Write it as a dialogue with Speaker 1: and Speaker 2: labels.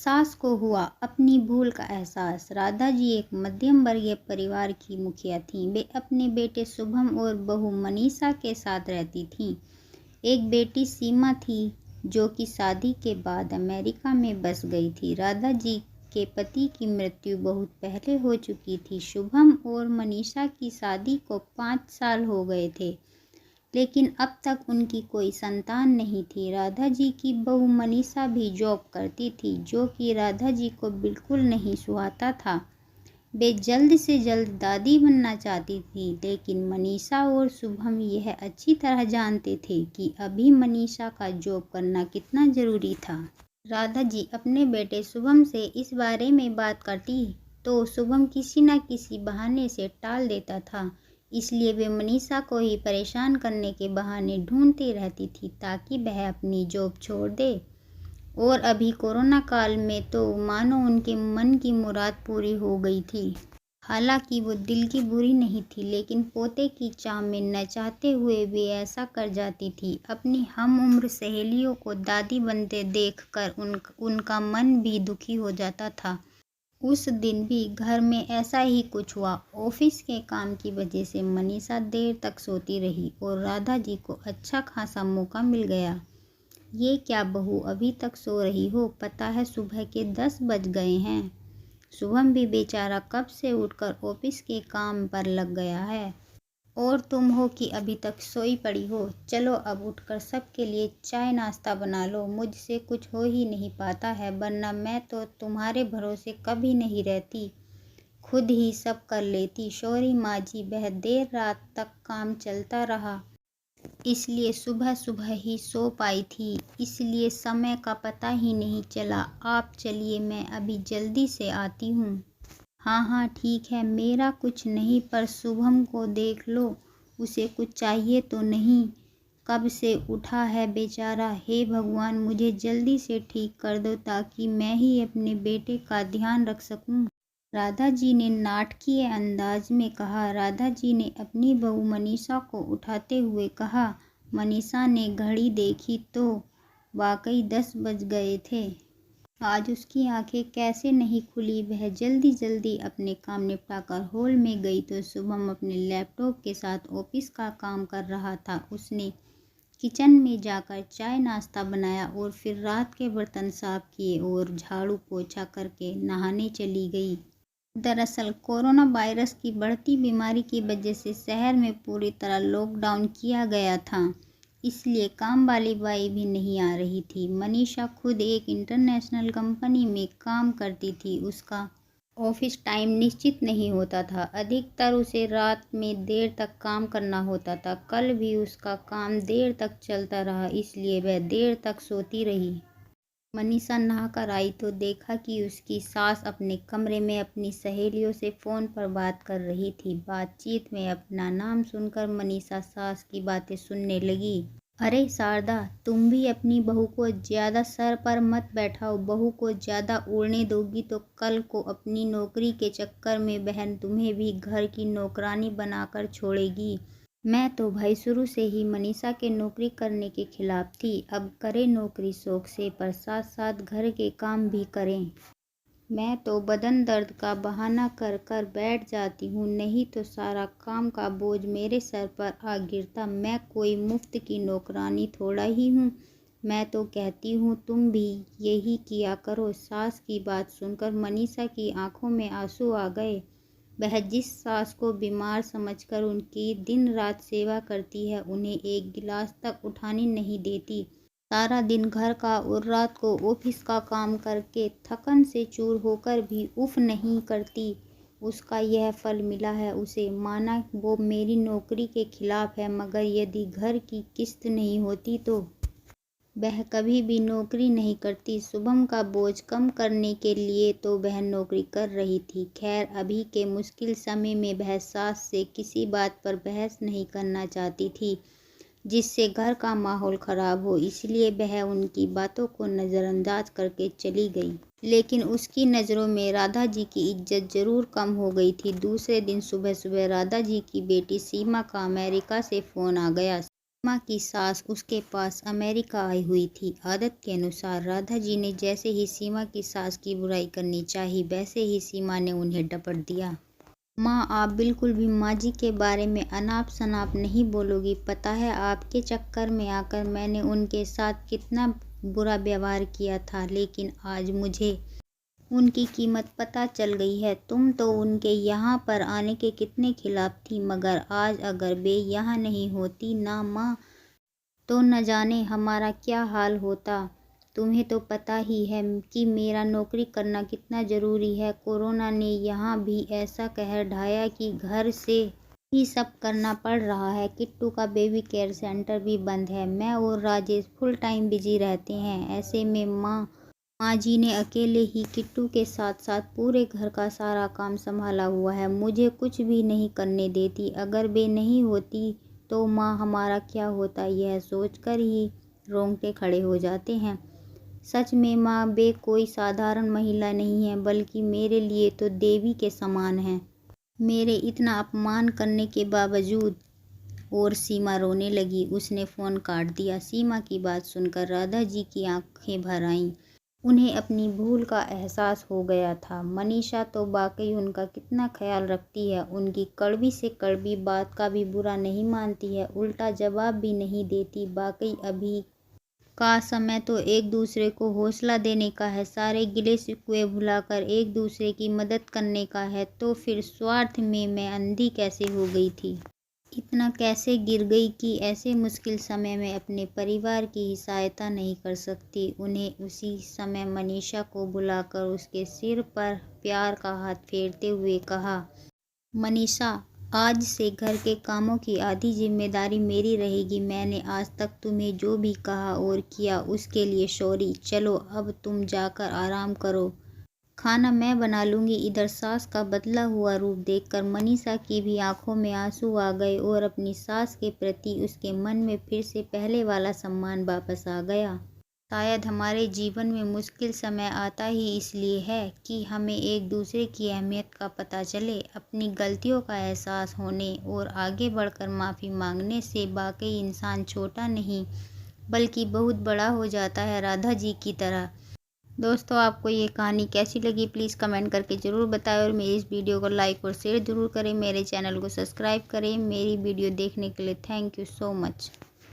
Speaker 1: सास को हुआ अपनी भूल का एहसास। राधा जी एक मध्यम वर्गीय परिवार की मुखिया थीं। वे अपने बेटे शुभम और बहू मनीषा के साथ रहती थीं। एक बेटी सीमा थी जो कि शादी के बाद अमेरिका में बस गई थी। राधा जी के पति की मृत्यु बहुत पहले हो चुकी थी। शुभम और मनीषा की शादी को 5 साल हो गए थे, लेकिन अब तक उनकी कोई संतान नहीं थी। राधा जी की बहू मनीषा भी जॉब करती थी, जो कि राधा जी को बिल्कुल नहीं सुहाता था। वे जल्द से जल्द दादी बनना चाहती थी, लेकिन मनीषा और शुभम यह अच्छी तरह जानते थे कि अभी मनीषा का जॉब करना कितना ज़रूरी था। राधा जी अपने बेटे शुभम से इस बारे में बात करती तो शुभम किसी न किसी बहाने से टाल देता था। इसलिए वे मनीषा को ही परेशान करने के बहाने ढूंढती रहती थी ताकि वह अपनी जॉब छोड़ दे। और अभी कोरोना काल में तो मानो उनके मन की मुराद पूरी हो गई थी। हालांकि वो दिल की बुरी नहीं थी, लेकिन पोते की चाह में न चाहते हुए भी ऐसा कर जाती थी। अपनी हम उम्र सहेलियों को दादी बनते देखकर उनका मन भी दुखी हो जाता था। उस दिन भी घर में ऐसा ही कुछ हुआ। ऑफिस के काम की वजह से मनीषा देर तक सोती रही और राधा जी को अच्छा खासा मौका मिल गया। ये क्या बहू, अभी तक सो रही हो? पता है सुबह के 10 बज गए हैं। शुभम भी बेचारा कब से उठकर ऑफिस के काम पर लग गया है, और तुम हो कि अभी तक सोई पड़ी हो। चलो अब उठकर सबके लिए चाय नाश्ता बना लो। मुझसे कुछ हो ही नहीं पाता है, वरना मैं तो तुम्हारे भरोसे कभी नहीं रहती, खुद ही सब कर लेती। सॉरी माँ जी, वह देर रात तक काम चलता रहा, इसलिए सुबह सुबह ही सो पाई थी, इसलिए समय का पता ही नहीं चला। आप चलिए, मैं अभी जल्दी से आती हूँ। हाँ हाँ ठीक है, मेरा कुछ नहीं, पर शुभम को देख लो, उसे कुछ चाहिए तो नहीं? कब से उठा है बेचारा। हे भगवान, मुझे जल्दी से ठीक कर दो ताकि मैं ही अपने बेटे का ध्यान रख सकूं। राधा जी ने नाटकीय अंदाज में कहा। राधा जी ने अपनी बहू मनीषा को उठाते हुए कहा। मनीषा ने घड़ी देखी तो वाकई 10 बज गए थे। आज उसकी आंखें कैसे नहीं खुली। वह जल्दी जल्दी अपने काम निपटाकर हॉल में गई तो शुभम अपने लैपटॉप के साथ ऑफिस का काम कर रहा था। उसने किचन में जाकर चाय नाश्ता बनाया और फिर रात के बर्तन साफ किए और झाड़ू पोछा करके नहाने चली गई। दरअसल कोरोना वायरस की बढ़ती बीमारी की वजह से शहर में पूरी तरह लॉकडाउन किया गया था, इसलिए काम वाली बाई भी नहीं आ रही थी। मनीषा खुद एक इंटरनेशनल कंपनी में काम करती थी। उसका ऑफिस टाइम निश्चित नहीं होता था, अधिकतर उसे रात में देर तक काम करना होता था। कल भी उसका काम देर तक चलता रहा, इसलिए वह देर तक सोती रही। मनीषा नहाकर आई तो देखा कि उसकी सास अपने कमरे में अपनी सहेलियों से फ़ोन पर बात कर रही थी। बातचीत में अपना नाम सुनकर मनीषा सास की बातें सुनने लगी। अरे शारदा, तुम भी अपनी बहू को ज़्यादा सर पर मत बैठाओ। बहू को ज़्यादा उड़ने दोगी तो कल को अपनी नौकरी के चक्कर में बहन तुम्हें भी घर की नौकरानी बनाकर छोड़ेगी। मैं तो भाई शुरू से ही मनीषा के नौकरी करने के खिलाफ थी। अब करे नौकरी शौक से, पर साथ साथ घर के काम भी करें। मैं तो बदन दर्द का बहाना कर कर बैठ जाती हूँ, नहीं तो सारा काम का बोझ मेरे सर पर आ गिरता। मैं कोई मुफ्त की नौकरानी थोड़ा ही हूँ। मैं तो कहती हूँ तुम भी यही किया करो। सास की बात सुनकर मनीषा की आंखों में आंसू आ गए। वह जिस सास को बीमार समझकर उनकी दिन रात सेवा करती है, उन्हें एक गिलास तक उठाने नहीं देती। सारा दिन घर का और रात को ऑफिस का काम करके थकन से चूर होकर भी उफ नहीं करती, उसका यह फल मिला है उसे। माना वो मेरी नौकरी के खिलाफ है, मगर यदि घर की किस्त नहीं होती तो वह कभी भी नौकरी नहीं करती। शुभम का बोझ कम करने के लिए तो वह नौकरी कर रही थी। खैर, अभी के मुश्किल समय में वह सास से किसी बात पर बहस नहीं करना चाहती थी जिससे घर का माहौल खराब हो, इसलिए वह उनकी बातों को नज़रअंदाज करके चली गई। लेकिन उसकी नज़रों में राधा जी की इज्जत ज़रूर कम हो गई थी। दूसरे दिन सुबह सुबह राधा जी की बेटी सीमा का अमेरिका से फ़ोन आ गया। सीमा की सास उसके पास अमेरिका आई हुई थी। आदत के अनुसार राधा जी ने जैसे ही सीमा की सास की बुराई करनी चाही, वैसे ही सीमा ने उन्हें डपट दिया। माँ, आप बिल्कुल भी माँ जी के बारे में अनाप शनाप नहीं बोलोगी। पता है आपके चक्कर में आकर मैंने उनके साथ कितना बुरा व्यवहार किया था, लेकिन आज मुझे उनकी कीमत पता चल गई है। तुम तो उनके यहाँ पर आने के कितने खिलाफ थी, मगर आज अगर वे यहाँ नहीं होती ना माँ, तो न जाने हमारा क्या हाल होता। तुम्हें तो पता ही है कि मेरा नौकरी करना कितना ज़रूरी है। कोरोना ने यहाँ भी ऐसा कहर ढाया कि घर से ही सब करना पड़ रहा है। किट्टू का बेबी केयर सेंटर भी बंद है। मैं और राजेश फुल टाइम बिजी रहते हैं। ऐसे में माँ जी ने अकेले ही किट्टू के साथ साथ पूरे घर का सारा काम संभाला हुआ है। मुझे कुछ भी नहीं करने देती। अगर वे नहीं होती तो माँ, हमारा क्या होता, यह सोचकर ही रोंगटे खड़े हो जाते हैं। सच में माँ, वे कोई साधारण महिला नहीं है, बल्कि मेरे लिए तो देवी के समान है। मेरे इतना अपमान करने के बावजूद। और सीमा रोने लगी। उसने फ़ोन काट दिया। सीमा की बात सुनकर राधा जी की आंखें भर आईं। उन्हें अपनी भूल का एहसास हो गया था। मनीषा तो वाकई उनका कितना ख्याल रखती है। उनकी कड़वी से कड़वी बात का भी बुरा नहीं मानती है, उल्टा जवाब भी नहीं देती। वाकई अभी का समय तो एक दूसरे को हौसला देने का है, सारे गिले शिकवे भुलाकर एक दूसरे की मदद करने का है। तो फिर स्वार्थ में मैं अंधी कैसे हो गई थी, इतना कैसे गिर गई कि ऐसे मुश्किल समय में अपने परिवार की ही सहायता नहीं कर सकती। उन्हें उसी समय मनीषा को बुलाकर उसके सिर पर प्यार का हाथ फेरते हुए कहा, मनीषा, आज से घर के कामों की आधी जिम्मेदारी मेरी रहेगी। मैंने आज तक तुम्हें जो भी कहा और किया उसके लिए सॉरी। चलो अब तुम जाकर आराम करो, खाना मैं बना लूँगी। इधर सास का बदला हुआ रूप देखकर मनीषा की भी आंखों में आंसू आ गए और अपनी सास के प्रति उसके मन में फिर से पहले वाला सम्मान वापस आ गया। शायद हमारे जीवन में मुश्किल समय आता ही इसलिए है कि हमें एक दूसरे की अहमियत का पता चले। अपनी गलतियों का एहसास होने और आगे बढ़कर माफ़ी मांगने से वाकई इंसान छोटा नहीं बल्कि बहुत बड़ा हो जाता है, राधा जी की तरह। दोस्तों, आपको ये कहानी कैसी लगी प्लीज़ कमेंट करके ज़रूर बताएं और मेरी इस वीडियो को लाइक और शेयर ज़रूर करें। मेरे चैनल को सब्सक्राइब करें। मेरी वीडियो देखने के लिए थैंक यू सो मच।